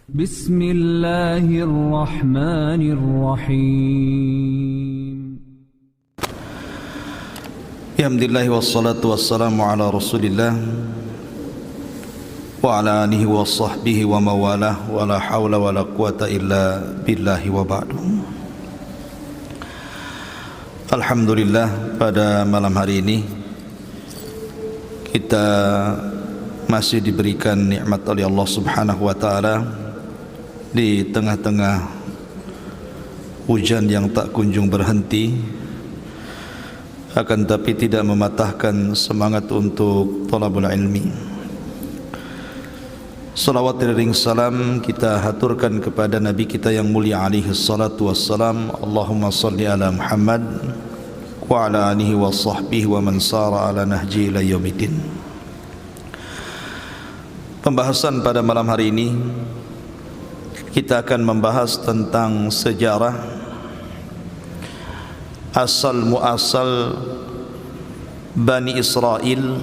Bismillahirrahmanirrahim. Alhamdulillah wassalatu wassalamu ala Rasulillah wa ala alihi wa sahbihi wa mawalah wa la hawla wa la quwata illa billahi wa ba'du. Alhamdulillah, pada malam hari ini kita masih diberikan nikmat oleh Allah Subhanahu wa taala di tengah-tengah hujan yang tak kunjung berhenti, akan tapi tidak mematahkan semangat untuk thalabul ilmi. Salawat dan salam kita haturkan kepada Nabi kita yang mulia alaihi salatu wassalam. Allahumma salli ala Muhammad wa ala alihi wa sahbihi wa man sara ala nahji ila yaumiddin. Pembahasan pada malam hari ini kita akan membahas tentang sejarah asal muasal Bani Israel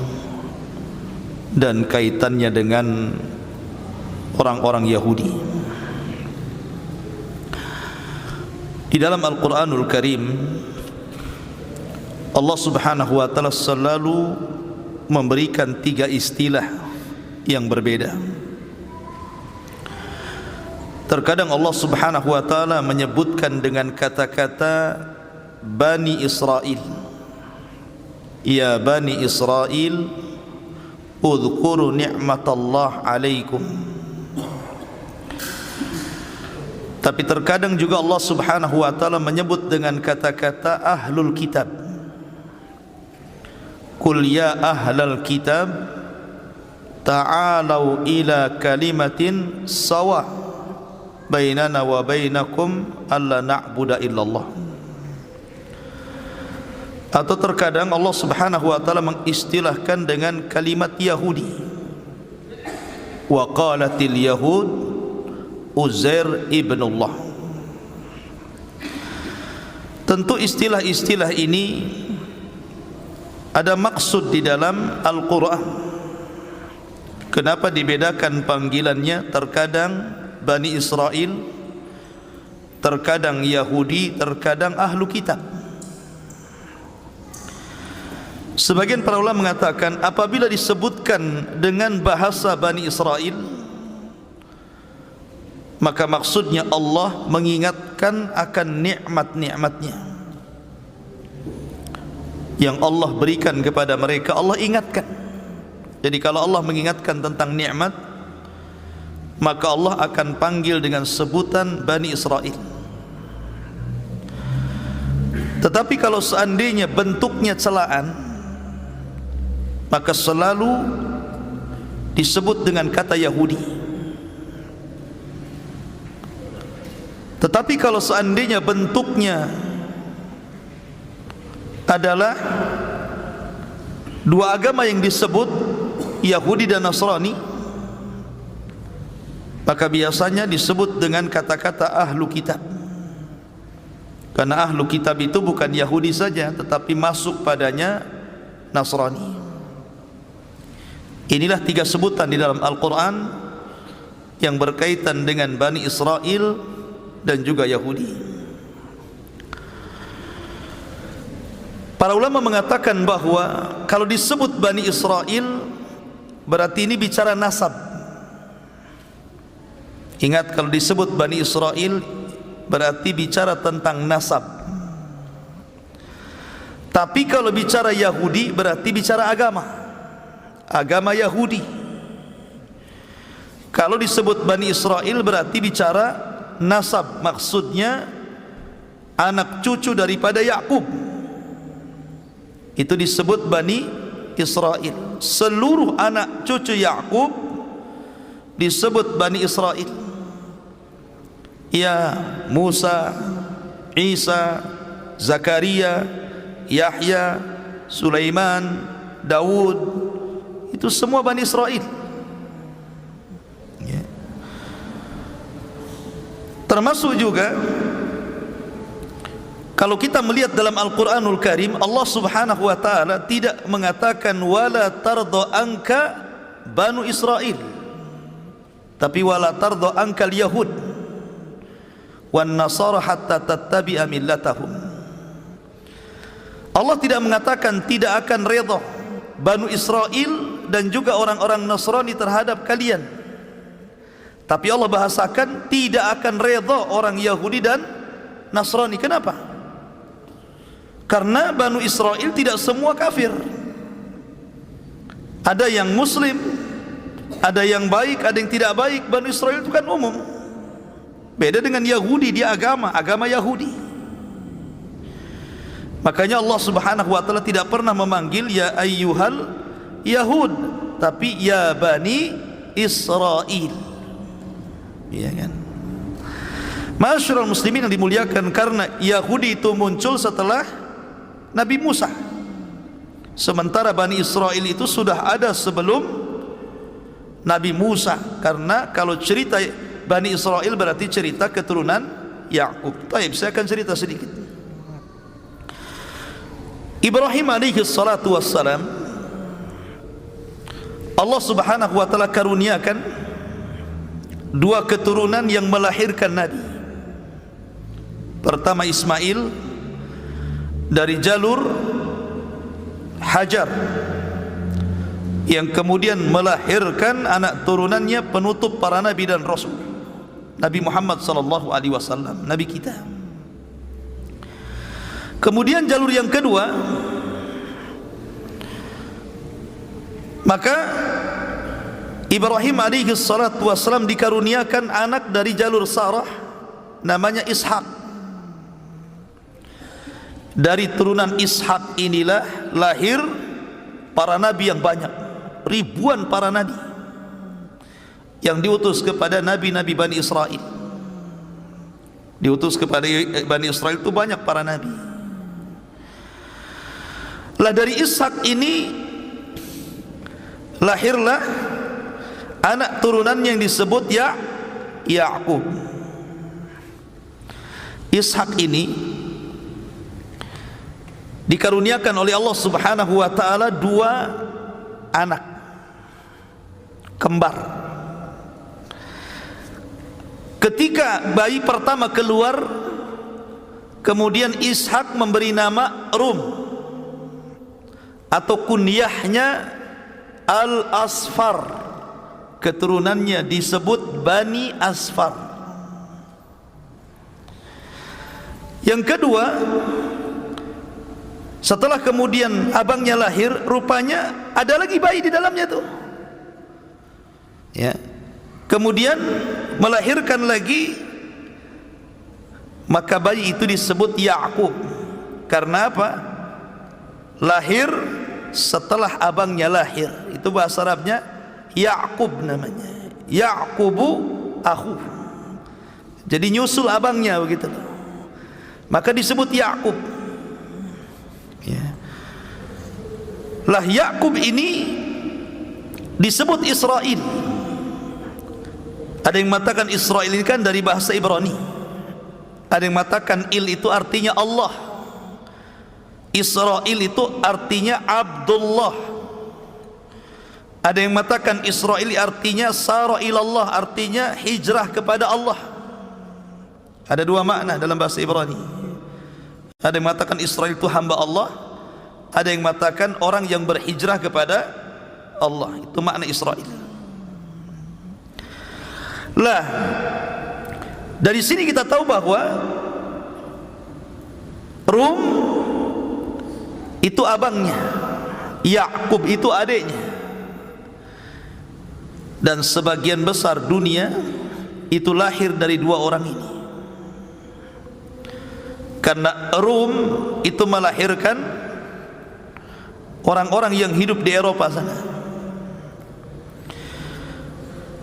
dan kaitannya dengan orang-orang Yahudi. Di dalam Al-Quranul Karim, Allah Subhanahu wa ta'ala selalu memberikan tiga istilah yang berbeda. Terkadang Allah Subhanahu wa ta'ala menyebutkan dengan kata-kata Bani Israel. Ya Bani Israel, udhkuru ni'matallah alaikum. Tapi terkadang juga Allah Subhanahu wa ta'ala menyebut dengan kata-kata Ahlul Kitab. Qul ya ahlal kitab ta'alau ila kalimatin sawa bainana wa bainakum alla na'budu illallah. Atau terkadang Allah Subhanahu wa ta'ala mengistilahkan dengan kalimat Yahudi. Wa qalatil yahud Uzair ibnullah. Tentu istilah-istilah ini ada maksud di dalam Al-Quran. Kenapa dibedakan panggilannya? Terkadang Bani Israel, terkadang Yahudi, terkadang Ahlu Kitab. Sebagian para ulama mengatakan apabila disebutkan dengan bahasa Bani Israel, maka maksudnya Allah mengingatkan akan nikmat-nikmatnya yang Allah berikan kepada mereka. Allah ingatkan. Jadi kalau Allah mengingatkan tentang nikmat, maka Allah akan panggil dengan sebutan Bani Israel. Tetapi kalau seandainya bentuknya celaan, maka selalu disebut dengan kata Yahudi. Tetapi kalau seandainya bentuknya adalah dua agama yang disebut, Yahudi dan Nasrani, maka biasanya disebut dengan kata-kata Ahlu Kitab. Karena Ahlu Kitab itu bukan Yahudi saja, tetapi masuk padanya Nasrani. Inilah tiga sebutan di dalam Al-Quran yang berkaitan dengan Bani Israel dan juga Yahudi. Para ulama mengatakan bahwa kalau disebut Bani Israel, berarti ini bicara nasab. Ingat, kalau disebut Bani Israel berarti bicara tentang nasab. Tapi kalau bicara Yahudi berarti bicara agama, agama Yahudi. Kalau disebut Bani Israel berarti bicara nasab, maksudnya anak cucu daripada Yakub. Itu disebut Bani Israel. Seluruh anak cucu Yakub disebut Bani Israel. Ya Musa, Isa, Zakaria, Yahya, Sulaiman, Daud, itu semua Bani Israel. Ya. Termasuk juga kalau kita melihat dalam Al-Quranul Karim, Allah Subhanahu wa ta'ala tidak mengatakan wala tarda anka Banu Israel. Tapi wala tarda ankal yahud wan nasara hatta tattabi'a millatahum. Allah tidak mengatakan tidak akan redha Banu Israel dan juga orang-orang Nasrani terhadap kalian, tapi Allah bahasakan tidak akan redha orang Yahudi dan Nasrani. Kenapa? Karena Banu Israel tidak semua kafir. Ada yang muslim, ada yang baik, ada yang tidak baik. Banu Israel itu kan umum. Beda dengan Yahudi, dia agama Yahudi. Makanya Allah Subhanahu wa taala tidak pernah memanggil ya ayyuhal Yahud, tapi ya Bani Israel. Iya kan? Masyarul muslimin yang dimuliakan, karena Yahudi itu muncul setelah Nabi Musa, sementara Bani Israel itu sudah ada sebelum Nabi Musa. Karena kalau cerita Bani Israel berarti cerita keturunan Yakub. Baik, saya akan cerita sedikit. Ibrahim alaihi salatu wassalam, Allah Subhanahu wa taala karuniakan dua keturunan yang melahirkan Nabi. Pertama Ismail dari jalur Hajar, yang kemudian melahirkan anak turunannya penutup para nabi dan rasul, Nabi Muhammad sallallahu alaihi wasallam, nabi kita. Kemudian jalur yang kedua, maka Ibrahim alaihi salatu wassalam dikaruniakan anak dari jalur Sarah, namanya Ishak. Dari turunan Ishak inilah lahir para nabi yang banyak, ribuan para nabi yang diutus kepada nabi-nabi Bani Israel. Diutus kepada Bani Israel itu banyak para nabi. Lah dari Ishak ini lahirlah anak turunan yang disebut Yakub. Ishak ini dikaruniakan oleh Allah Subhanahu wa taala dua anak kembar. Ketika bayi pertama keluar, kemudian Ishak memberi nama Rum, atau kunyahnya Al-Asfar, keturunannya disebut Bani Asfar. Yang kedua, setelah kemudian abangnya lahir, rupanya ada lagi bayi di dalamnya tuh, ya. Kemudian melahirkan lagi, maka bayi itu disebut Yakub. Karena apa? Lahir setelah abangnya lahir. Itu bahasa Arabnya Yakub namanya. Yakubu akhu. Jadi nyusul abangnya begitu. Maka disebut Yakub. Ya. Lah Yakub ini disebut Israel. Ada yang mengatakan Israel ini kan dari bahasa Ibrani. Ada yang mengatakan il itu artinya Allah. Israel itu artinya Abdullah. Ada yang mengatakan Israel artinya sara ilallah, artinya hijrah kepada Allah. Ada dua makna dalam bahasa Ibrani. Ada yang mengatakan Israel itu hamba Allah, ada yang mengatakan orang yang berhijrah kepada Allah. Itu makna Israel. Lah, dari sini kita tahu bahwa Rum itu abangnya, Yakub itu adiknya, dan sebagian besar dunia itu lahir dari dua orang ini. Karena Rum itu melahirkan orang-orang yang hidup di Eropa sana.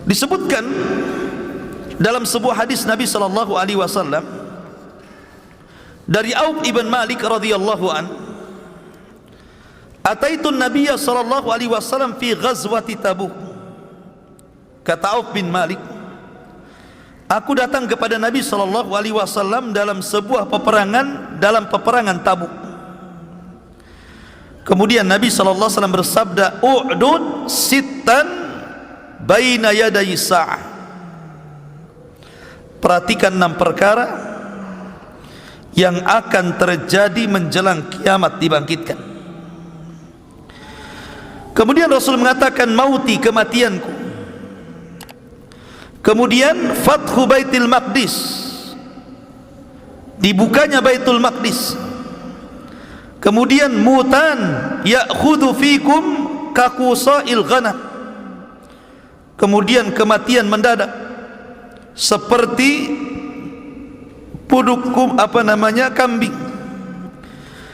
Disebutkan dalam sebuah hadis Nabi sallallahu alaihi wasallam dari Auf ibn Malik radhiyallahu an, "Ataitun Nabiyya sallallahu alaihi wasallam fi ghazwati Tabuk." Kata Auf bin Malik, aku datang kepada Nabi sallallahu alaihi wasallam dalam sebuah peperangan, dalam peperangan Tabuk. Kemudian Nabi sallallahu alaihi wasallam bersabda, "U'dud sittan baina yaday sa'ah." perhatikan 6 perkara yang akan terjadi menjelang kiamat dibangkitkan. Kemudian Rasul mengatakan mauti, kematianku. Kemudian fathu Baitul Maqdis, dibukanya Baitul Maqdis. Kemudian mutan ya'khudhu fikum kaqusail ghanam. Kemudian kematian mendadak seperti pudukum kambing.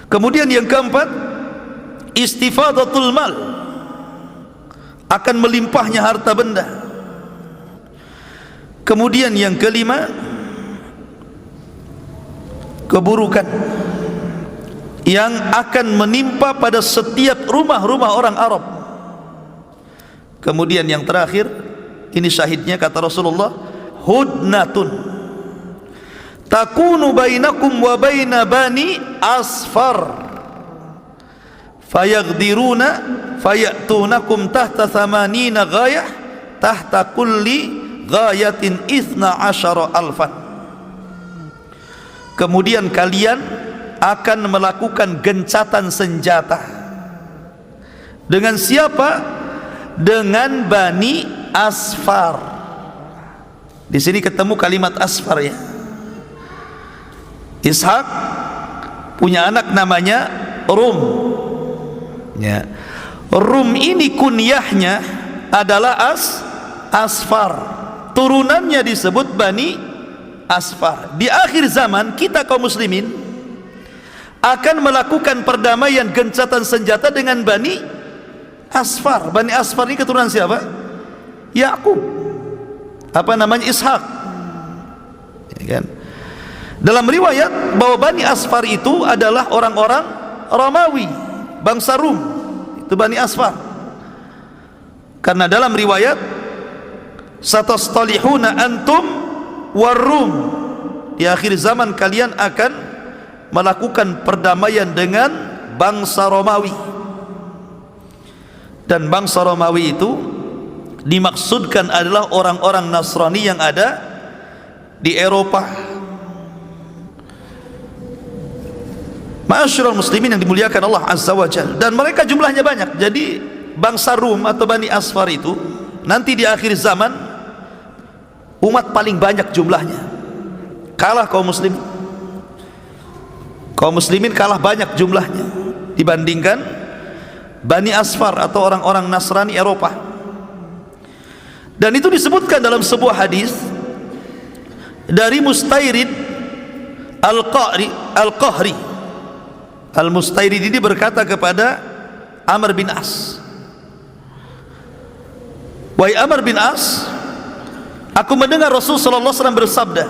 Kemudian yang keempat, istifadatul mal, akan melimpahnya harta benda. Kemudian yang kelima, keburukan yang akan menimpa pada setiap rumah-rumah orang Arab. Kemudian yang terakhir, ini syahidnya kata Rasulullah, hudnatun takunu bainakum wa baina bani asfar fayaqdiruna fayatunakum tahta 80 ghayah tahta kulli ghayatin 12,000. Kemudian kalian akan melakukan gencatan senjata. Dengan siapa? Dengan Bani Asfar. Di sini ketemu kalimat Asfar ya. Ishak punya anak namanya Rum. Ya. Rum ini kunyahnya adalah Asfar. Turunannya disebut Bani Asfar. Di akhir zaman kita kaum muslimin akan melakukan perdamaian gencatan senjata dengan Bani Asfar. Bani Asfar ini keturunan siapa? Yakub. Ishak. Ya kan? Dalam riwayat bahwa Bani Asfar itu adalah orang-orang Romawi, bangsa Rum. Itu Bani Asfar. Karena dalam riwayat satastalihuna antum warum, di akhir zaman kalian akan melakukan perdamaian dengan bangsa Romawi. Dan bangsa Romawi itu dimaksudkan adalah orang-orang Nasrani yang ada di Eropa. Ma'asyiral muslimin yang dimuliakan Allah Azza wa Jalla. Dan mereka jumlahnya banyak. Jadi bangsa Rum atau Bani Asfar itu nanti di akhir zaman umat paling banyak jumlahnya, kalah kaum muslimin. Kaum muslimin kalah banyak jumlahnya dibandingkan Bani Asfar atau orang-orang Nasrani Eropa. Dan itu disebutkan dalam sebuah hadis dari Mustairid Al-Qahri. Al-Mustairid ini berkata kepada Amr bin As, wahai Amr bin As, aku mendengar Rasul sallallahu alaihi wasallam bersabda,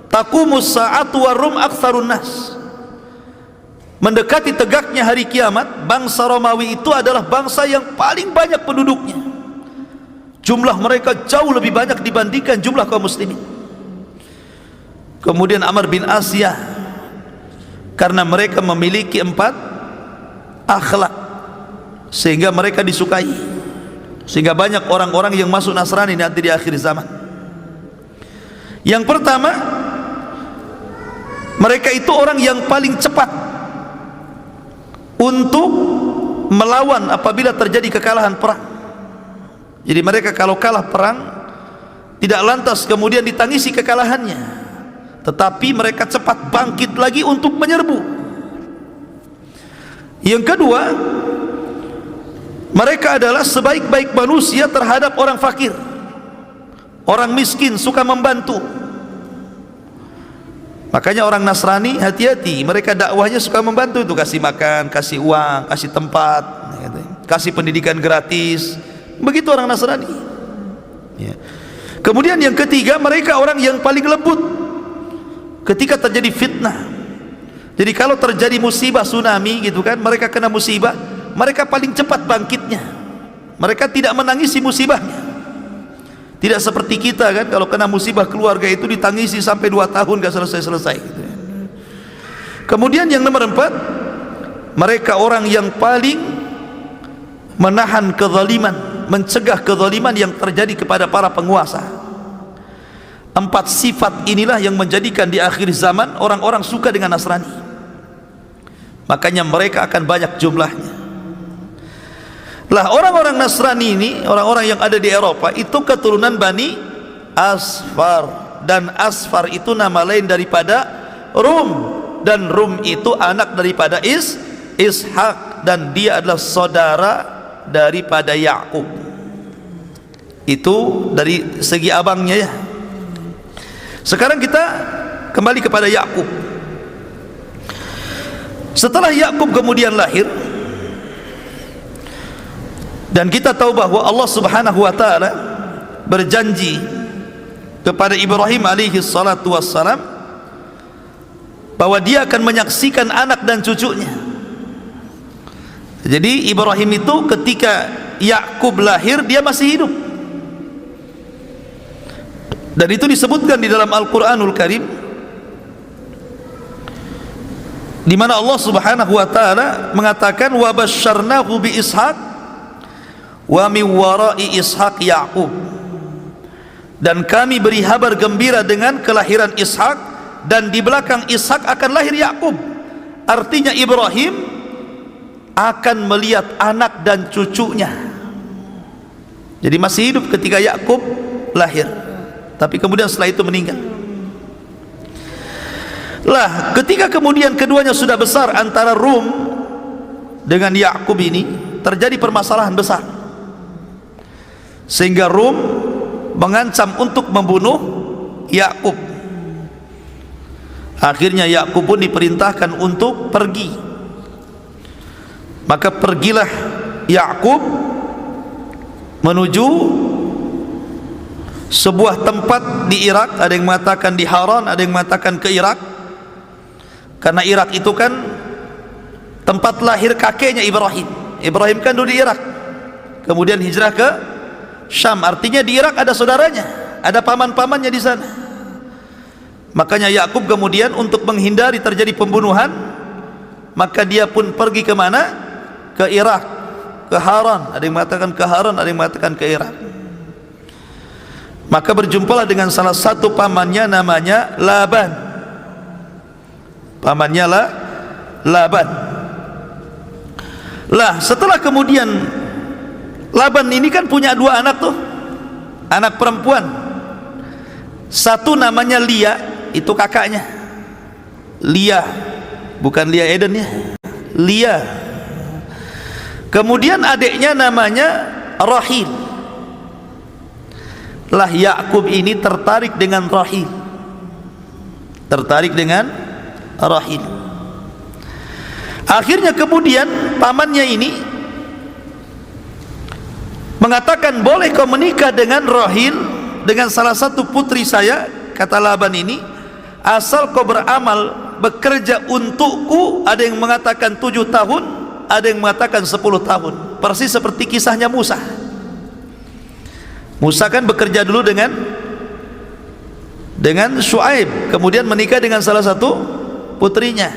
taqumus sa'atu wa rum aktsarun nas. Mendekati tegaknya hari kiamat, bangsa Romawi itu adalah bangsa yang paling banyak penduduknya. Jumlah mereka jauh lebih banyak dibandingkan jumlah kaum muslimin. Kemudian Amr bin As, ya, karena mereka memiliki 4 akhlak sehingga mereka disukai, sehingga banyak orang-orang yang masuk Nasrani nanti di akhir zaman. Yang pertama, mereka itu orang yang paling cepat untuk melawan apabila terjadi kekalahan perang. Jadi mereka kalau kalah perang tidak lantas kemudian ditangisi kekalahannya, tetapi mereka cepat bangkit lagi untuk menyerbu. Yang kedua, mereka adalah sebaik-baik manusia terhadap orang fakir, orang miskin, suka membantu. Makanya orang Nasrani hati-hati, mereka dakwahnya suka membantu itu, kasih makan, kasih uang, kasih tempat, kasih pendidikan gratis. Begitu orang Nasrani. Ya. Kemudian yang ketiga, mereka orang yang paling lembut ketika terjadi fitnah. Jadi kalau terjadi musibah tsunami gitu kan, mereka kena musibah, mereka paling cepat bangkitnya. Mereka tidak menangisi musibahnya. Tidak seperti kita kan, kalau kena musibah keluarga itu ditangisi sampai 2 tahun gak selesai-selesai gitu. Kemudian yang nomor 4, mereka orang yang paling menahan kezaliman, mencegah kezaliman yang terjadi kepada para penguasa. Empat sifat inilah yang menjadikan di akhir zaman orang-orang suka dengan Nasrani. Makanya mereka akan banyak jumlahnya. Lah orang-orang Nasrani ini, orang-orang yang ada di Eropa itu keturunan Bani Asfar, dan Asfar itu nama lain daripada Rum, dan Rum itu anak daripada Ishak, dan dia adalah saudara daripada Yakub. Itu dari segi abangnya ya. Sekarang kita kembali kepada Yakub. Setelah Yakub kemudian lahir, dan kita tahu bahwa Allah Subhanahu wa taala berjanji kepada Ibrahim alaihi salatu wassalam bahwa dia akan menyaksikan anak dan cucunya. Jadi Ibrahim itu ketika Yakub lahir dia masih hidup. Dan itu disebutkan di dalam Al-Quranul Karim, di mana Allah Subhanahu wa taala mengatakan wa basyarnahu bi Ishaq wa min wara'i Ishaq Yaqub, dan kami beri kabar gembira dengan kelahiran Ishak, dan di belakang Ishak akan lahir Yakub. Artinya Ibrahim akan melihat anak dan cucunya. Jadi masih hidup ketika Yakub lahir, tapi kemudian setelah itu meninggal. Lah ketika kemudian keduanya sudah besar, antara Rum dengan Yakub ini terjadi permasalahan besar, sehingga Rum mengancam untuk membunuh Yakub. Akhirnya Yakub pun diperintahkan untuk pergi. Maka pergilah Yakub menuju sebuah tempat di Irak, ada yang mengatakan di Haran, ada yang mengatakan ke Irak, karena Irak itu kan tempat lahir kakeknya Ibrahim. Ibrahim kan dulu di Irak, kemudian hijrah ke Syam, artinya di Irak ada saudaranya, ada paman-pamannya di sana. Makanya Yakub kemudian untuk menghindari terjadi pembunuhan, maka dia pun pergi ke mana? Ke Irak, ke Haran, ada yang mengatakan ke Haran, ada yang mengatakan ke Irak. Maka berjumpalah dengan salah satu pamannya namanya Laban. Pamannya Laban. Lah setelah kemudian Laban ini kan punya dua anak tuh, anak perempuan. Satu namanya Lia, itu kakaknya. Lia, bukan Lia Eden ya, Lia. Kemudian adiknya namanya Rahil. Lah Yakub ini tertarik dengan Rahil, tertarik dengan Rahil. Akhirnya kemudian pamannya ini mengatakan, boleh kau menikah dengan Rahil, dengan salah satu putri saya, kata Laban ini, asal kau beramal bekerja untukku. Ada yang mengatakan 7 tahun, ada yang mengatakan 10 tahun, persis seperti kisahnya Musa. Musa kan bekerja dulu dengan Syuaib, kemudian menikah dengan salah satu putrinya.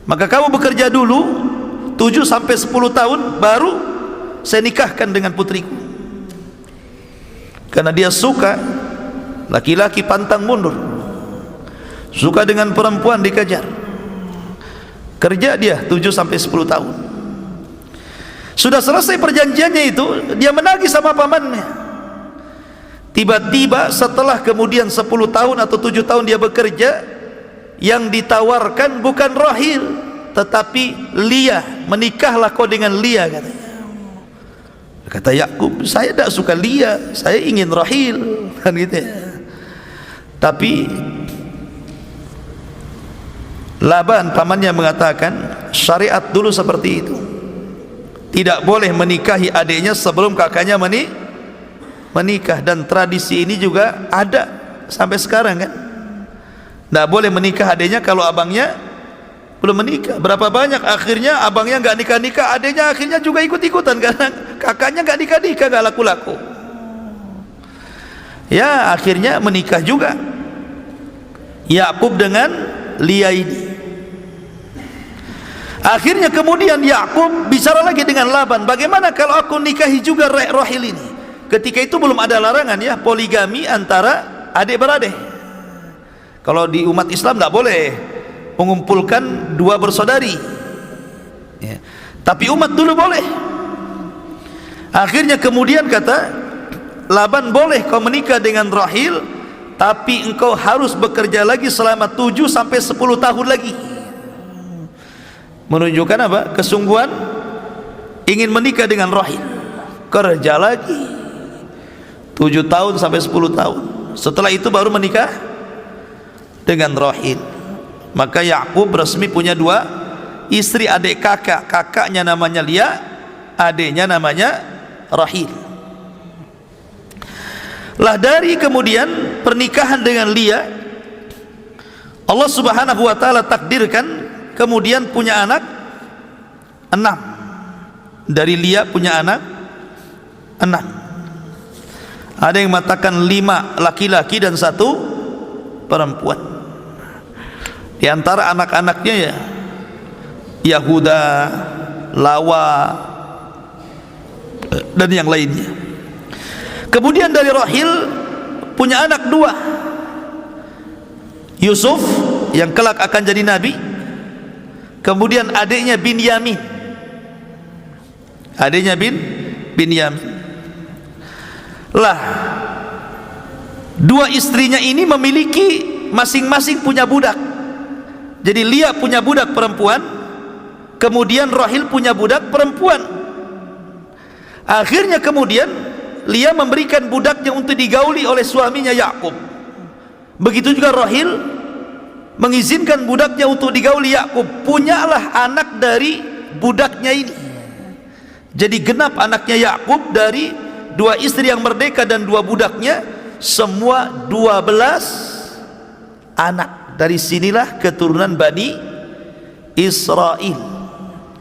Maka kamu bekerja dulu 7 sampai 10 tahun, baru saya nikahkan dengan putriku. Karena dia suka laki-laki pantang mundur, suka dengan perempuan dikejar. Kerja dia 7 sampai 10 tahun. Sudah selesai perjanjiannya itu, dia menagih sama pamannya. Tiba-tiba setelah kemudian 10 tahun atau 7 tahun dia bekerja, yang ditawarkan bukan Rahil tetapi Lia. Menikahlah kau dengan Lia, katanya. Kata Yakub, saya tidak suka Lia, saya ingin Rahil, kan gitu ya. Tapi Laban pamannya mengatakan, syariat dulu seperti itu, tidak boleh menikahi adiknya sebelum kakaknya menikah. Dan tradisi ini juga ada sampai sekarang kan, tidak boleh menikah adiknya kalau abangnya belum menikah. Berapa banyak akhirnya abangnya nggak nikah-nikah, adiknya akhirnya juga ikut-ikutan karena kakaknya nggak nikah-nikah, nggak laku-laku. Ya akhirnya menikah juga Yakub dengan Lia ini. Akhirnya kemudian Yakub bicara lagi dengan Laban, bagaimana kalau aku nikahi juga Rahil ini? Ketika itu belum ada larangan ya poligami antara adik beradik. Kalau di umat Islam tidak boleh mengumpulkan dua bersaudari, ya. Tapi umat dulu boleh. Akhirnya kemudian kata Laban, boleh kau menikah dengan Rahil, tapi engkau harus bekerja lagi selama 7 sampai 10 tahun lagi. Menunjukkan apa? Kesungguhan ingin menikah dengan Rahil. Kerja lagi 7 tahun sampai 10 tahun. Setelah itu baru menikah dengan Rahil. Maka Yakub resmi punya 2 istri adik kakak. Kakaknya namanya Lia, adiknya namanya Rahil. Lah dari kemudian pernikahan dengan Lia, Allah Subhanahu wa taala takdirkan kemudian punya anak 6. Dari Lia punya anak 6. Ada yang mengatakan 5 laki-laki dan 1 perempuan. Di antara anak-anaknya ya Yahuda, Lawa, dan yang lainnya. Kemudian dari Rahil punya anak 2, Yusuf yang kelak akan jadi nabi. Kemudian adiknya Binyamin, Binyamin. Lah 2 istrinya ini memiliki masing-masing punya budak. Jadi Lia punya budak perempuan, kemudian Rahil punya budak perempuan. Akhirnya kemudian Lia memberikan budaknya untuk digauli oleh suaminya Yakub. Begitu juga Rahil mengizinkan budaknya untuk digauli Yakub. Punyalah anak dari budaknya ini. Jadi genap anaknya Yakub dari 2 istri yang merdeka dan 2 budaknya, semua 12 anak. Dari sinilah keturunan Bani Israel.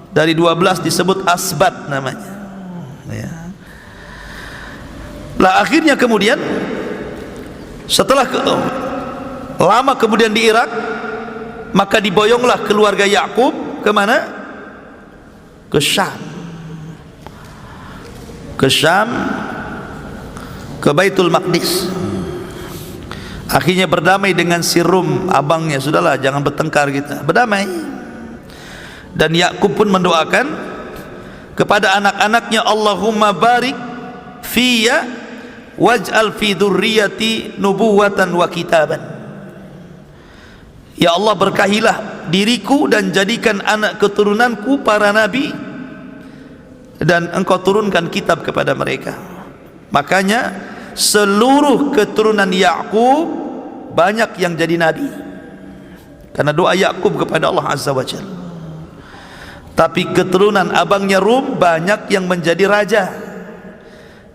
Dari 12 disebut Asbat namanya, ya. Lah akhirnya kemudian setelah lama kemudian di Irak, maka diboyonglah keluarga Yakub kemana? Ke Syam, ke Baitul Maqdis. Akhirnya berdamai dengan si Rum, abangnya. Sudahlah, jangan bertengkar kita, berdamai. Dan Yakub pun mendoakan kepada anak-anaknya, Allahumma barik fiyya waj'al fi dzurriyyati nubuwatan wa kitaban. Ya Allah, berkahilah diriku dan jadikan anak keturunanku para nabi, dan engkau turunkan kitab kepada mereka. Makanya seluruh keturunan Yakub banyak yang jadi nabi karena doa Yakub kepada Allah Azza wa Jalla. Tapi keturunan abangnya Rum banyak yang menjadi raja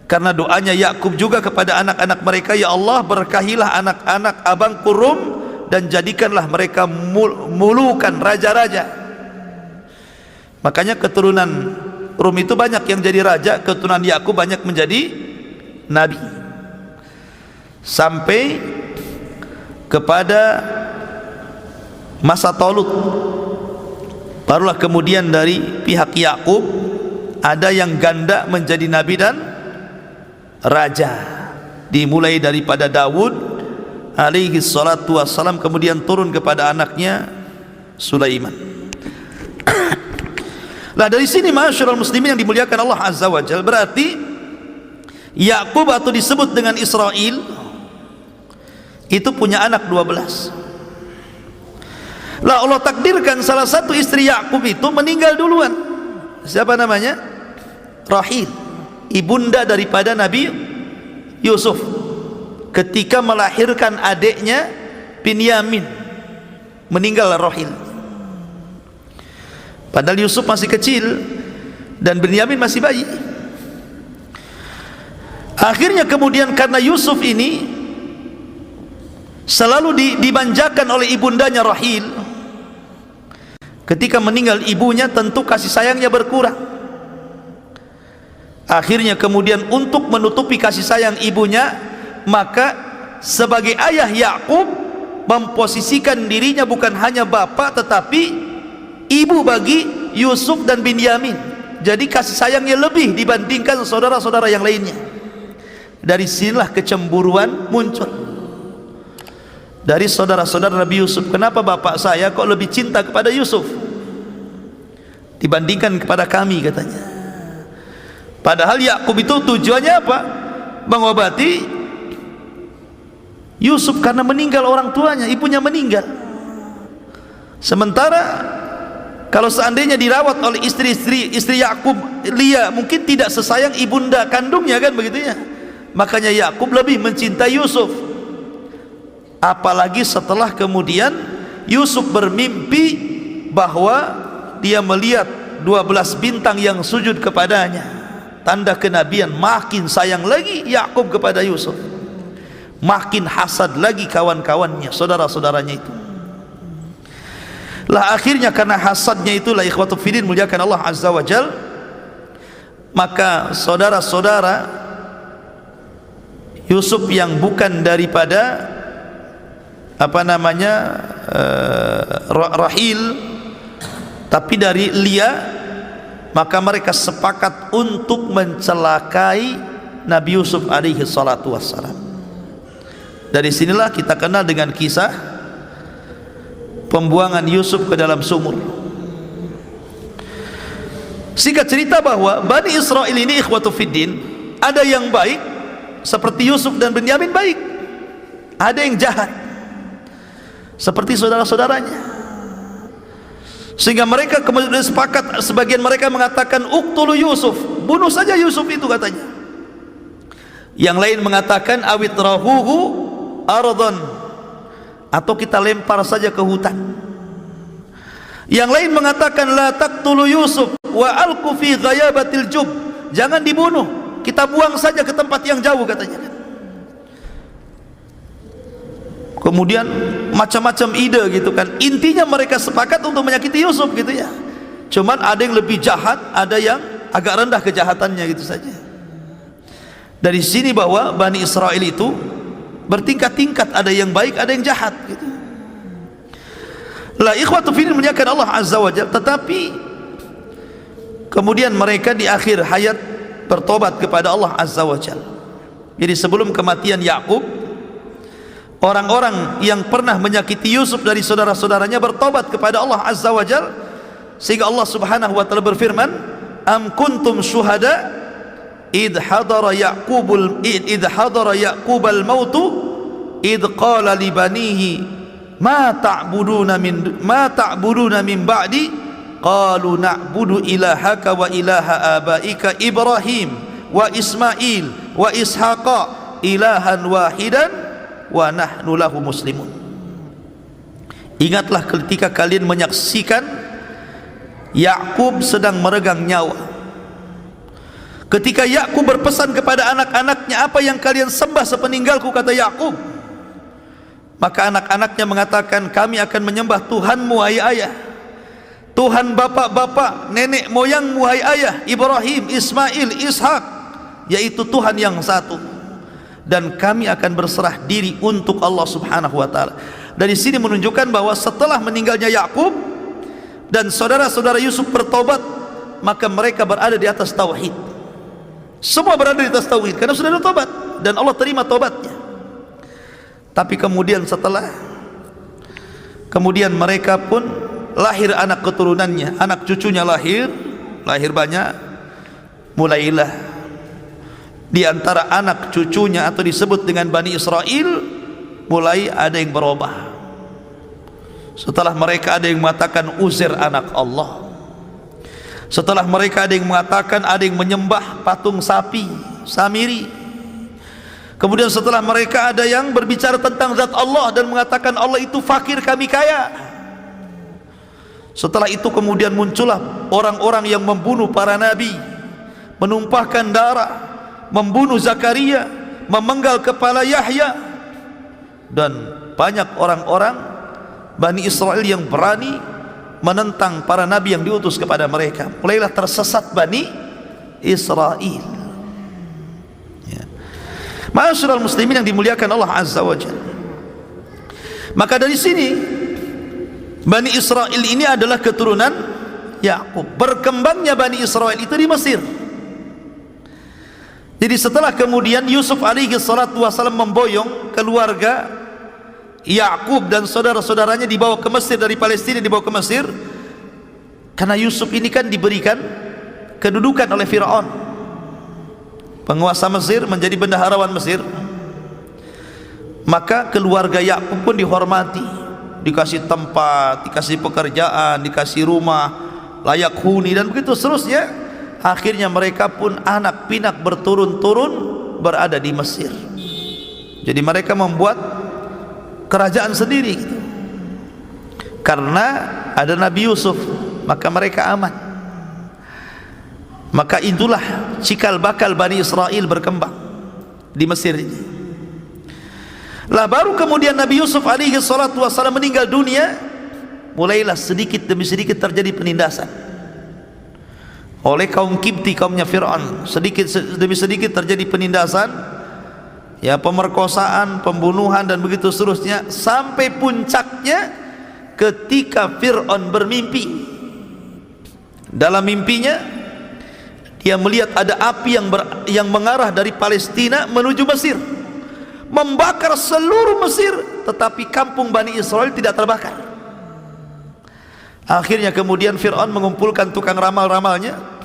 karena doanya Yakub juga kepada anak-anak mereka, ya Allah, berkahilah anak-anak abangku Rum dan jadikanlah mereka mulukan, raja-raja. Makanya keturunan Rum itu banyak yang jadi raja, keturunan Yakub banyak menjadi nabi. Sampai kepada masa Talut, barulah kemudian dari pihak Yakub ada yang ganda menjadi nabi dan raja, dimulai daripada Daud alaihi salatu wassalam, kemudian turun kepada anaknya Sulaiman. Lah dari sini ma'asyiral muslimin yang dimuliakan Allah Azza wa Jalla, berarti Yakub atau disebut dengan Israel itu punya anak 12. Lah Allah takdirkan salah satu istri Yakub itu meninggal duluan. Siapa namanya? Rahil, ibunda daripada Nabi Yusuf, ketika melahirkan adiknya Binyamin, meninggal Rahil. Padahal Yusuf masih kecil dan Binyamin masih bayi. Akhirnya kemudian karena Yusuf ini selalu dimanjakan oleh ibundanya Rahil, ketika meninggal ibunya tentu kasih sayangnya berkurang. Akhirnya kemudian untuk menutupi kasih sayang ibunya, maka sebagai ayah Yakub memposisikan dirinya bukan hanya bapak tetapi ibu bagi Yusuf dan Binyamin. Jadi kasih sayangnya lebih dibandingkan saudara-saudara yang lainnya. Dari sinilah kecemburuan muncul. dari saudara-saudara Nabi Yusuf, kenapa bapak saya kok lebih cinta kepada Yusuf dibandingkan kepada kami, katanya. Padahal Yakub itu tujuannya apa? Mengobati Yusuf karena meninggal orang tuanya, ibunya meninggal. Sementara kalau seandainya dirawat oleh istri Yakub, Lia, mungkin tidak sesayang ibunda kandungnya, kan begitu ya. Makanya Yakub lebih mencintai Yusuf. Apalagi setelah kemudian Yusuf bermimpi bahwa dia melihat 12 bintang yang sujud kepadanya, tanda kenabian. Makin sayang lagi Yakub kepada Yusuf, makin hasad lagi kawan-kawannya, saudara-saudaranya itu. Lah akhirnya karena hasadnya itulah, ikhwatu fiddin, muliakan Allah Azza wa Jal, maka saudara-saudara Yusuf yang bukan daripada Rahil, tapi dari Lia, maka mereka sepakat untuk mencelakai Nabi Yusuf alaihi salatu wassalam. Dari sinilah kita kenal dengan kisah pembuangan Yusuf ke dalam sumur. Singkat cerita bahwa Bani Israel ini, ikhwatu fiddin, ada yang baik seperti Yusuf dan Benyamin baik, ada yang jahat seperti saudara-saudaranya. Sehingga mereka kemudian sepakat, sebagian mereka mengatakan uqtulu Yusuf, bunuh saja Yusuf itu, katanya. Yang lain mengatakan awit rahuhu ardon, atau kita lempar saja ke hutan. Yang lain mengatakan la taqtulu Yusuf wa alqu fi ghayabatil jub, jangan dibunuh, kita buang saja ke tempat yang jauh, katanya. Kemudian macam-macam ide gitu kan. Intinya mereka sepakat untuk menyakiti Yusuf gitu ya. Cuman ada yang lebih jahat, ada yang agak rendah kejahatannya gitu saja. Dari sini bahwa Bani Israel itu bertingkat-tingkat, ada yang baik, ada yang jahat gitu. La ikhwatu fiddin, muliakan Allah Azza wa Jalla. Tetapi kemudian mereka di akhir hayat bertobat kepada Allah Azza wa Jalla. Jadi sebelum kematian Yakub, orang-orang yang pernah menyakiti Yusuf dari saudara-saudaranya bertobat kepada Allah Azza wa Jalla, sehingga Allah Subhanahu wa taala berfirman, am kuntum syuhada id hadara yaqubal mautu id qala li banihi ma ta'buduna min ba'di qalu na'budu ilahaka wa ilaha abaika Ibrahim wa Ismail wa Ishaqa ilahan wahidan wa nahnu lahu muslimun. Ingatlah ketika kalian menyaksikan Yakub sedang meregang nyawa. Ketika Yakub berpesan kepada anak-anaknya, apa yang kalian sembah sepeninggalku, kata Yakub. Maka anak-anaknya mengatakan, kami akan menyembah Tuhanmu wahai ayah, Tuhan bapak-bapak nenek moyangmu wahai ayah, Ibrahim, Ismail, Ishak, yaitu Tuhan yang satu, dan kami akan berserah diri untuk Allah Subhanahu wa taala. Dari sini menunjukkan bahwa setelah meninggalnya Yakub dan saudara-saudara Yusuf bertobat, maka mereka berada di atas tauhid. Semua berada di atas tauhid karena sudah bertobat dan Allah terima tobatnya. Tapi kemudian kemudian mereka pun lahir anak keturunannya, anak cucunya lahir banyak. Mulailah di antara anak cucunya atau disebut dengan Bani Israel, mulai ada yang berubah. Setelah mereka ada yang mengatakan Uzair anak Allah. Setelah mereka ada yang mengatakan, ada yang menyembah patung sapi Samiri. Kemudian setelah mereka ada yang berbicara tentang zat Allah dan mengatakan Allah itu fakir, kami kaya. Setelah itu kemudian muncullah orang-orang yang membunuh para nabi, menumpahkan darah, membunuh Zakaria, memenggal kepala Yahya, dan banyak orang-orang Bani Israel yang berani menentang para nabi yang diutus kepada mereka. Mulailah tersesat Bani Israel. Ya. Ma'asyiral muslimin yang dimuliakan Allah Azza wa Jalla. Maka dari sini Bani Israel ini adalah keturunan Yakub. Berkembangnya Bani Israel itu di Mesir. Jadi setelah kemudian Yusuf alaihi salatu wasallam memboyong keluarga Yakub dan saudara-saudaranya dibawa ke Mesir, dari Palestina dibawa ke Mesir, karena Yusuf ini kan diberikan kedudukan oleh Fir'aun, penguasa Mesir, menjadi bendaharawan Mesir. Maka keluarga Yakub pun dihormati, dikasih tempat, dikasih pekerjaan, dikasih rumah layak huni, dan begitu seterusnya. Akhirnya mereka pun anak pinak berturun-turun berada di Mesir. Jadi mereka membuat kerajaan sendiri gitu. Karena ada Nabi Yusuf, maka mereka aman. Maka itulah cikal bakal Bani Israel berkembang di Mesir ini. Lah baru kemudian Nabi Yusuf alaihi salatu wassalam meninggal dunia, mulailah sedikit demi sedikit terjadi penindasan oleh kaum Kipti, kaumnya Fir'aun. Sedikit demi sedikit terjadi penindasan, ya, pemerkosaan, pembunuhan, dan begitu seterusnya, sampai puncaknya ketika Fir'aun bermimpi. Dalam mimpinya dia melihat ada api yang mengarah dari Palestina menuju Mesir, membakar seluruh Mesir, tetapi kampung Bani Israel tidak terbakar. Akhirnya kemudian Fir'aun mengumpulkan tukang ramal-ramalnya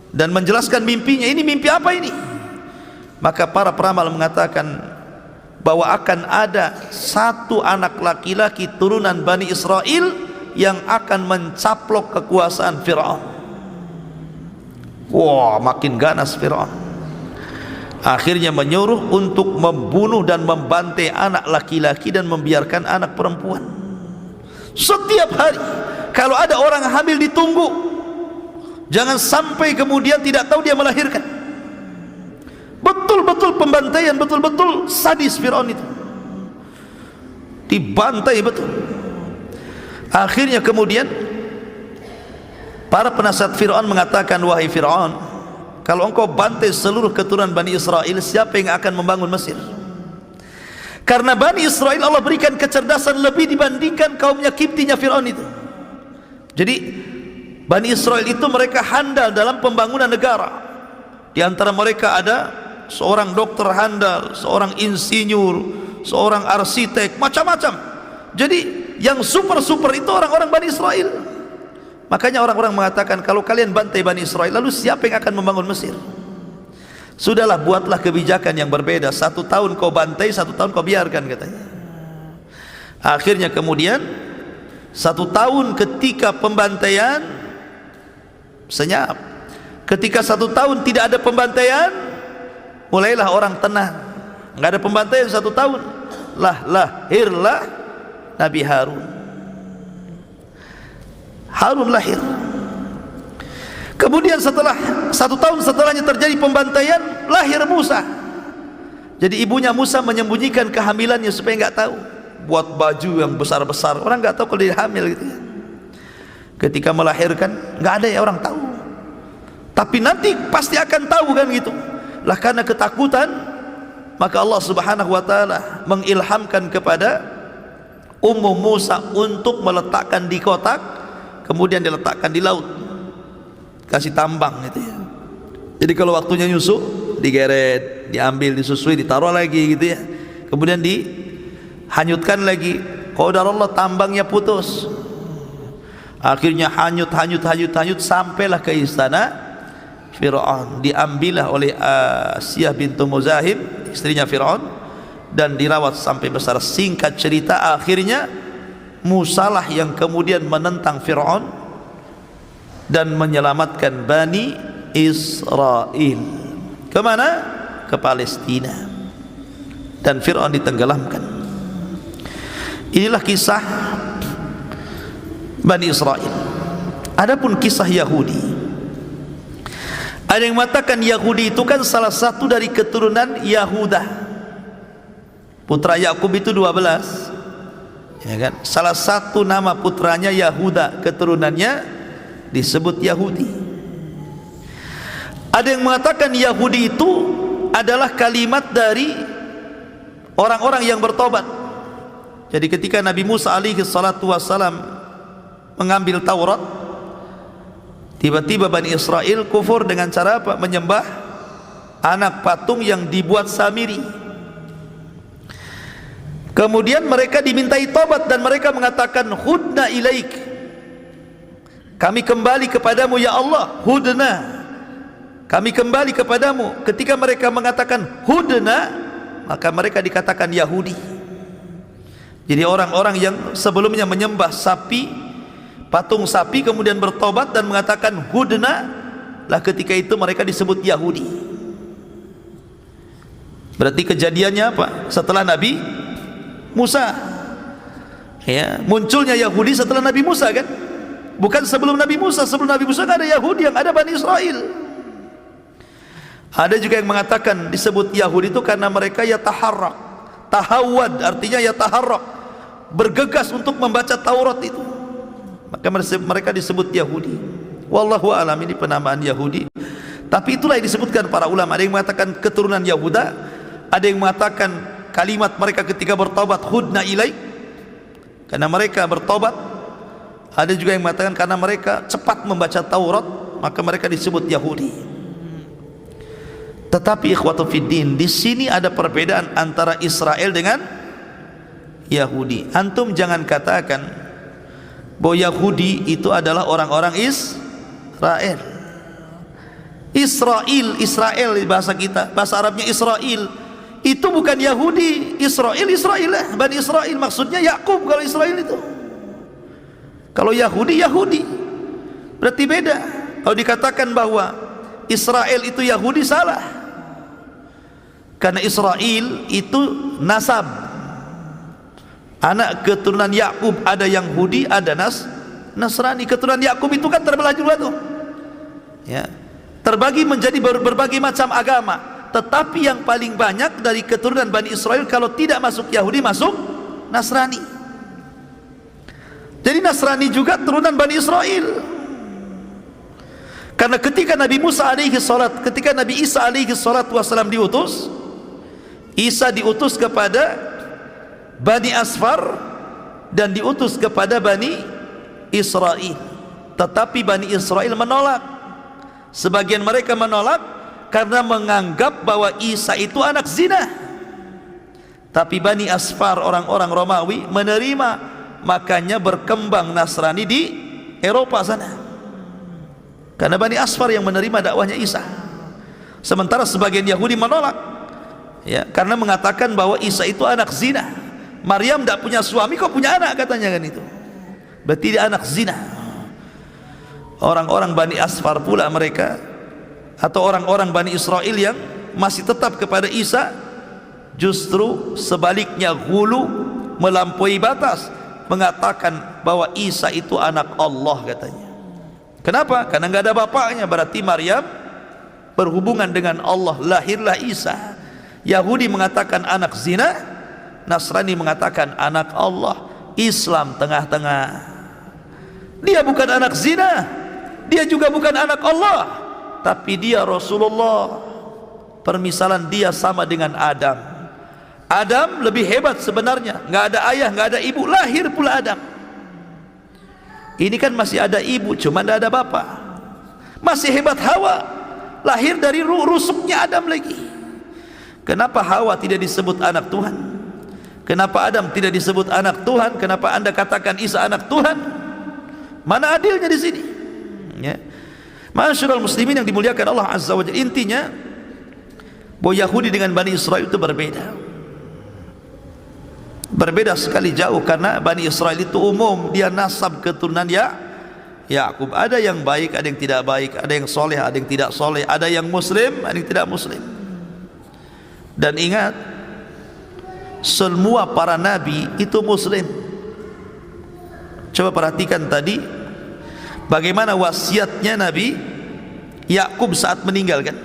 dan menjelaskan mimpinya. Ini mimpi apa ini? Maka para peramal mengatakan bahwa akan ada satu anak laki-laki turunan Bani Israel yang akan mencaplok kekuasaan Fir'aun. Wah, makin ganas Fir'aun. Akhirnya menyuruh untuk membunuh dan membantai anak laki-laki dan membiarkan anak perempuan. Setiap hari kalau ada orang hamil ditunggu, jangan sampai kemudian tidak tahu dia melahirkan. Betul-betul pembantaian, betul-betul sadis Fir'aun itu, dibantai betul. Akhirnya kemudian para penasihat Fir'aun mengatakan, wahai Fir'aun, kalau engkau bantai seluruh keturunan Bani Israel, siapa yang akan membangun Mesir? Karena Bani Israel Allah berikan kecerdasan lebih dibandingkan kaumnya Kiptinya Fir'aun itu. Jadi Bani Israel itu mereka handal dalam pembangunan negara. Di antara mereka ada seorang dokter handal, seorang insinyur, seorang arsitek, macam-macam. Jadi yang super-super itu orang-orang Bani Israel. Makanya orang-orang mengatakan, kalau kalian bantai Bani Israel, lalu siapa yang akan membangun Mesir? Sudahlah, buatlah kebijakan yang berbeda. 1 tahun kau bantai, 1 tahun kau biarkan, katanya. Akhirnya kemudian 1 tahun ketika pembantaian, senyap. Ketika 1 tahun tidak ada pembantaian, mulailah orang tenang. Nggak ada pembantaian 1 tahun, lahirlah Nabi Harun. Harun lahir. Kemudian setelah 1 tahun setelahnya terjadi pembantaian, lahir Musa. Jadi ibunya Musa menyembunyikan kehamilannya supaya nggak tahu, buat baju yang besar-besar, orang nggak tahu kalau dia hamil gitu ya. Ketika melahirkan nggak ada ya orang tahu, tapi nanti pasti akan tahu kan gitu lah. Karena ketakutan, maka Allah Subhanahu wa ta'ala mengilhamkan kepada Ummu Musa untuk meletakkan di kotak, kemudian diletakkan di laut, kasih tambang gitu ya. Jadi kalau waktunya nyusu, digeret, diambil, disusui, ditaruh lagi gitu ya. Kemudian dihanyutkan lagi. Qadar Allah, tambangnya putus. Akhirnya hanyut sampailah ke istana Fir'aun. Diambillah oleh Asiyah bintu Muzahim, istrinya Fir'aun, dan dirawat sampai besar. Singkat cerita, akhirnya Musalah yang kemudian menentang Fir'aun dan menyelamatkan Bani Israel. Kemana? Ke Palestina. Dan Fir'aun ditenggelamkan. Inilah kisah Bani Israel. Adapun kisah Yahudi, ada yang mengatakan Yahudi itu kan salah satu dari keturunan Yahuda. Putra Yakub itu 12, ya kan? Salah satu nama putranya Yahuda, keturunannya disebut Yahudi. Ada yang mengatakan Yahudi itu adalah kalimat dari orang-orang yang bertobat. Jadi ketika Nabi Musa alaihi salatu wassalam mengambil Taurat, tiba-tiba Bani Israel kufur dengan cara apa? Menyembah anak patung yang dibuat Samiri. Kemudian mereka dimintai tobat dan mereka mengatakan hudna ilaik, kami kembali kepadamu ya Allah. Hudna, kami kembali kepadamu. Ketika mereka mengatakan hudna, maka mereka dikatakan Yahudi. Jadi orang-orang yang sebelumnya menyembah sapi, patung sapi, kemudian bertobat dan mengatakan hudna, lah ketika itu mereka disebut Yahudi. Berarti kejadiannya apa? Setelah Nabi Musa, ya, munculnya Yahudi setelah Nabi Musa kan? Bukan sebelum Nabi Musa. Sebelum Nabi Musa tidak ada Yahudi, yang ada Bani Israel. Ada juga yang mengatakan disebut Yahudi itu karena mereka yataharrak, tahawad artinya yataharrak, bergegas untuk membaca Taurat itu, maka mereka disebut Yahudi. Wallahu a'lam, ini penamaan Yahudi. Tapi itulah yang disebutkan para ulama. Ada yang mengatakan keturunan Yahuda, ada yang mengatakan kalimat mereka ketika bertobat hudna ilaik, karena mereka bertobat. Ada juga yang mengatakan karena mereka cepat membaca Taurat, maka mereka disebut Yahudi. Tetapi ikhwatu fiddin, di sini ada perbedaan antara Israel dengan Yahudi. Antum jangan katakan bahwa Yahudi itu adalah orang-orang Israel. Israel di bahasa kita, bahasa Arabnya Israel, itu bukan Yahudi. Israel lah, Bani Israel, maksudnya Yakub. Kalau Israel itu, kalau Yahudi berarti beda. Kalau dikatakan bahwa Israel itu Yahudi, salah, karena Israel itu nasab, anak keturunan Yakub. Ada Yahudi, ada Nasrani. Keturunan Yakub itu kan terbelah juga tuh, ya, terbagi menjadi berbagai macam agama. Tetapi yang paling banyak dari keturunan Bani Israel, kalau tidak masuk Yahudi, masuk Nasrani. Jadi Nasrani juga turunan Bani Israel. Karena ketika Nabi Isa alaihi salatu wassalam diutus, Isa diutus kepada Bani Asfar dan diutus kepada Bani Israel. Tetapi Bani Israel menolak. Sebagian mereka menolak karena menganggap bahwa Isa itu anak zina. Tapi Bani Asfar, orang-orang Romawi, menerima. Makanya berkembang Nasrani di Eropa sana, karena Bani Asfar yang menerima dakwahnya Isa. Sementara sebagian Yahudi menolak, ya, karena mengatakan bahwa Isa itu anak zina. Maryam tidak punya suami, kok punya anak, katanya kan itu. Berarti dia anak zina. Orang-orang Bani Asfar pula mereka, atau orang-orang Bani Israel yang masih tetap kepada Isa, justru sebaliknya hulu, melampaui batas, mengatakan bahwa Isa itu anak Allah, katanya. Kenapa? Karena nggak ada bapaknya. Berarti Maryam berhubungan dengan Allah, lahirlah Isa. Yahudi mengatakan anak zina, Nasrani mengatakan anak Allah. Islam tengah-tengah. Dia bukan anak zina, dia juga bukan anak Allah, tapi dia Rasulullah. Permisalan dia sama dengan Adam. Adam lebih hebat sebenarnya, nggak ada ayah, nggak ada ibu, lahir pula Adam. Ini kan masih ada ibu, cuma nggak ada bapak. Masih hebat Hawa, lahir dari rusuknya Adam lagi. Kenapa Hawa tidak disebut anak Tuhan? Kenapa Adam tidak disebut anak Tuhan? Kenapa Anda katakan Isa anak Tuhan? Mana adilnya di sini? Ya. Masyarul muslimin yang dimuliakan Allah Azza wa Jalla, intinya bahwa Yahudi dengan Bani Israel itu berbeda. Berbeda sekali jauh, karena Bani Israel itu umum, dia nasab keturunan Yakub. Ada yang baik, ada yang tidak baik, ada yang soleh, ada yang tidak soleh, ada yang muslim, ada yang tidak muslim. Dan ingat, semua para nabi itu muslim. Coba perhatikan tadi bagaimana wasiatnya Nabi Yakub saat meninggalkan.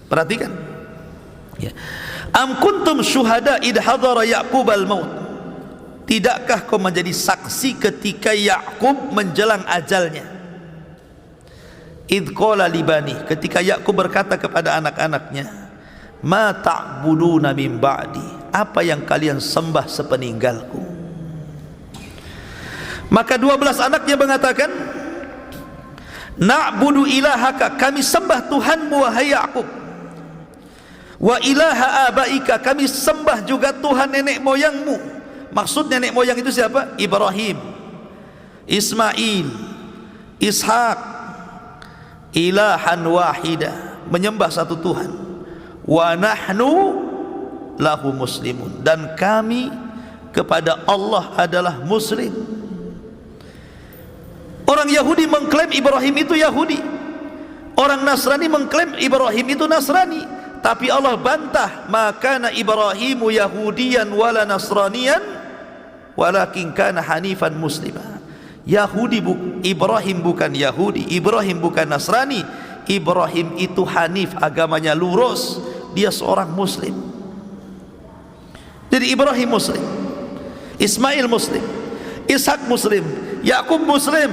Perhatikan, ya. Am kuntum syuhada id hadara Yaqub al-maut. Tidakkah kau menjadi saksi ketika Yakub menjelang ajalnya? Id qala libani, ketika Yakub berkata kepada anak-anaknya, ma ta'buduna min ba'di, apa yang kalian sembah sepeninggalku? Maka 12 anaknya mengatakan, na'budu ilahaka, kami sembah Tuhanmu wahai Yakub, Wa ilaha abaika, kami sembah juga Tuhan nenek moyangmu. Maksud nenek moyang itu siapa? Ibrahim, Ismail, Ishak. Ilahan wahida, menyembah satu Tuhan. Wa nahnu lahu muslimun, dan kami kepada Allah adalah muslim. Orang Yahudi mengklaim Ibrahim itu Yahudi, orang Nasrani mengklaim Ibrahim itu Nasrani, tapi Allah bantah, maka Ibrahimu Yahudiyan wala Nasraniyan walakin kana hanifan muslimah. Ibrahim bukan Yahudi, Ibrahim bukan Nasrani, Ibrahim itu hanif, agamanya lurus, dia seorang muslim. Jadi Ibrahim muslim, Ismail muslim, Ishak muslim, Yakub muslim.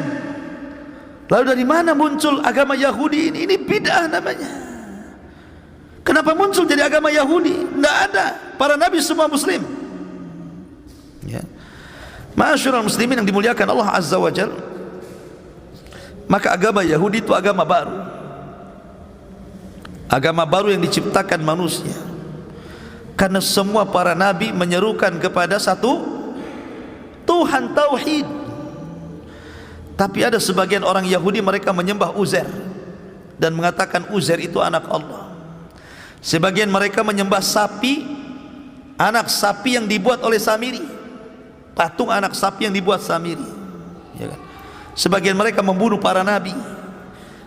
Lalu dari mana muncul agama Yahudi ini? Ini bid'ah namanya. Kenapa muncul jadi agama Yahudi? Tidak ada, para nabi semua muslim. Ya. Ma'asyiral muslimin yang dimuliakan Allah Azza wa Jalla, maka agama Yahudi itu agama baru, agama baru yang diciptakan manusia, karena semua para nabi menyerukan kepada satu Tuhan, tauhid. Tapi ada sebagian orang Yahudi, mereka menyembah Uzair dan mengatakan Uzair itu anak Allah. Sebagian mereka menyembah sapi, anak sapi yang dibuat oleh Samiri, patung anak sapi yang dibuat Samiri, ya kan? Sebagian mereka membunuh para nabi.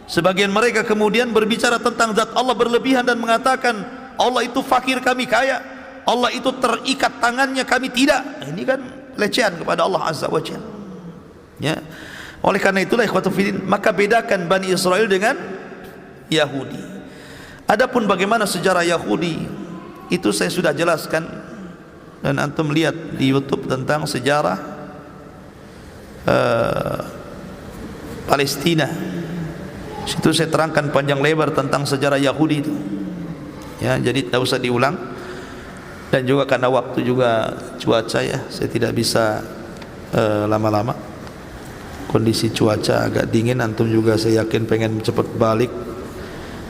Sebagian mereka kemudian berbicara tentang zat Allah berlebihan dan mengatakan Allah itu fakir, kami kaya. Allah itu terikat tangannya, kami tidak. Ini kan pelecehan kepada Allah Azza wa Jalla. Ya. Oleh karena itulah ikhwatul fillah, maka bedakan Bani Israel dengan Yahudi. Adapun bagaimana sejarah Yahudi itu saya sudah jelaskan, dan antum lihat di YouTube tentang sejarah Palestina. Situ saya terangkan panjang lebar tentang sejarah Yahudi itu. Ya, jadi tidak usah diulang. Dan juga karena waktu juga cuaca, ya, saya tidak bisa lama-lama. Kondisi cuaca agak dingin, antum juga saya yakin pengen cepat balik,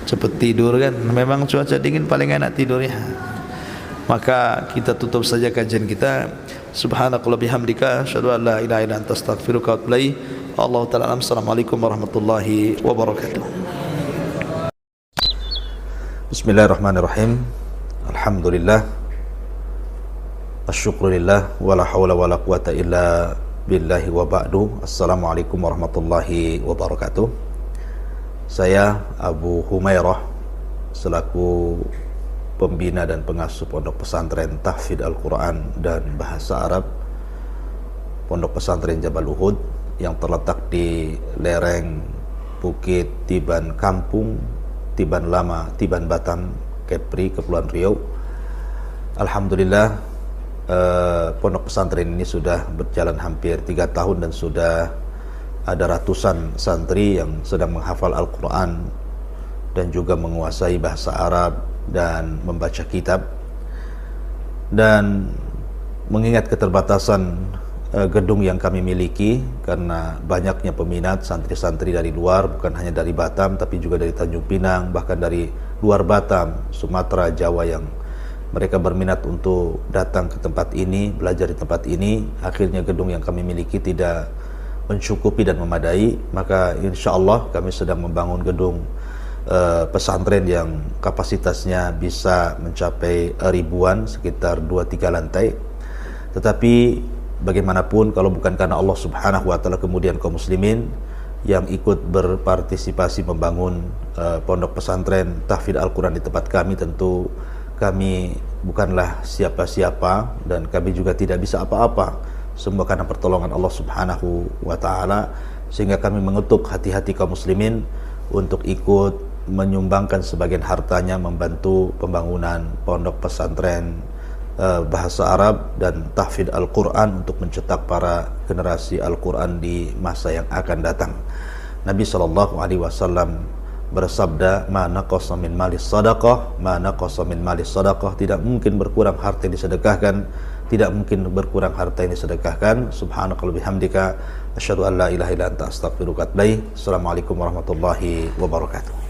cepat tidur kan. Memang cuaca dingin paling enak tidurnya. Maka kita tutup saja kajian kita. Subhanakallah bihamdika asyhadu an la ilaha illa anta astaghfiruka wa atubu ilaik. Allah taala alam. Assalamualaikum warahmatullahi wabarakatuh. Bismillahirrahmanirrahim. Alhamdulillah, asyukurillah, wala hawla wala quwata illa billahi wa ba'du. Assalamualaikum warahmatullahi wabarakatuh. Saya Abu Humairah selaku pembina dan pengasuh Pondok Pesantren Tahfidz Al-Quran dan Bahasa Arab Pondok Pesantren Jabal Uhud yang terletak di lereng Bukit Tiban Kampung, Tiban Lama, Tiban Batam, Kepri, Kepulauan Riau. Alhamdulillah, pondok pesantren ini sudah berjalan hampir 3 tahun dan sudah ada ratusan santri yang sedang menghafal Al-Quran dan juga menguasai bahasa Arab dan membaca kitab. Dan mengingat keterbatasan gedung yang kami miliki, karena banyaknya peminat santri-santri dari luar, bukan hanya dari Batam tapi juga dari Tanjung Pinang, bahkan dari luar Batam, Sumatera, Jawa, yang mereka berminat untuk datang ke tempat ini, belajar di tempat ini. Akhirnya gedung yang kami miliki tidak mencukupi dan memadai, maka insya Allah kami sedang membangun gedung pesantren yang kapasitasnya bisa mencapai ribuan, sekitar 2-3 lantai. Tetapi bagaimanapun kalau bukan karena Allah Subhanahu wa taala, kemudian kaum muslimin yang ikut berpartisipasi membangun pondok pesantren Tahfidz Al-Quran di tempat kami, tentu kami bukanlah siapa-siapa dan kami juga tidak bisa apa-apa, semua karena pertolongan Allah Subhanahu wa taala. Sehingga kami mengutuk hati-hati kaum muslimin untuk ikut menyumbangkan sebagian hartanya membantu pembangunan pondok pesantren bahasa Arab dan Tahfidz Al-Quran untuk mencetak para generasi Al-Quran di masa yang akan datang. Nabi SAW bersabda, ma naqasa min malis sadaqah, ma naqasa min malis sadaqah, tidak mungkin berkurang harta yang disedekahkan, tidak mungkin berkurang harta yang disedekahkan. Subhanakallah bihamdika asyhadu an la ilaha illa anta astaghfiruka wa atubu ilaik. Assalamualaikum warahmatullahi wabarakatuh.